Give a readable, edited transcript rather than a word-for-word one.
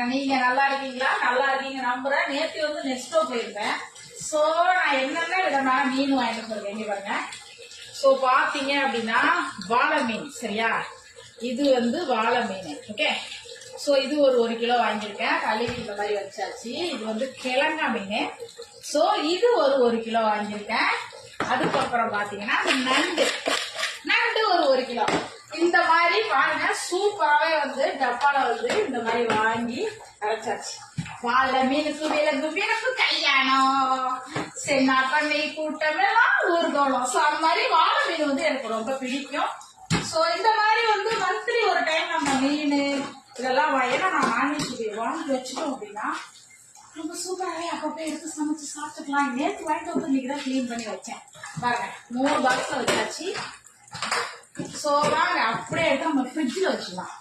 இருக்கேன். நீங்க நல்லா இருக்கீங்களா? நல்லா இருக்கீங்க நம்புறேன். நேற்று வந்து நெக்ஸ்டோ போயிருந்தேன். ஸோ நான் என்னென்ன விதமான மீன் வாங்கிட்டு சொல்றேன் பாருங்க. ஸோ பார்த்தீங்க அப்படின்னா வாழை மீன், சரியா? இது வந்து வாழை மீன். ஓகே. ஸோ இது ஒரு கிலோ வாங்கியிருக்கேன். கழுவி இந்த மாதிரி வச்சாச்சு. இது வந்து கிழங்கா மீன். ஸோ இது ஒரு கிலோ வாங்கியிருக்கேன். அதுக்கப்புறம் பார்த்தீங்கன்னா நண்டு ஒரு கிலோ. இந்த மாதிரி பாருங்க, சூப்பராகவே வந்து டப்பால வந்து இந்த மாதிரி வாங்கி அரைச்சாச்சு. வாழை மீனுக்கு விலங்கு கல்யாணம், சென்னா பண்ணி கூட்டமெல்லாம் ஊர்கோலம். ஸோ அந்த மாதிரி வாழை மீன் வந்து எனக்கு ரொம்ப பிடிக்கும். ஸோ இந்த மாதிரி வந்து மந்த்லி ஒரு டைம் நம்ம மீன் இதெல்லாம் ஏன்னா நான் வாங்கி வச்சுட்டோம் அப்படின்னா ரொம்ப சூப்பராகவே அப்பப்போ எடுத்து சமைச்சு சாப்பிட்டுக்கலாம். நேற்று வாங்கிட்டு வந்து இன்னைக்கு தான் கிளீன் பண்ணி வச்சேன். பாருங்க 3 பாக்ஸ்ல வச்சாச்சு. ஸோ வாங்க அப்படியே எடுத்து நம்ம ஃப்ரிட்ஜில் வச்சுக்கலாம்.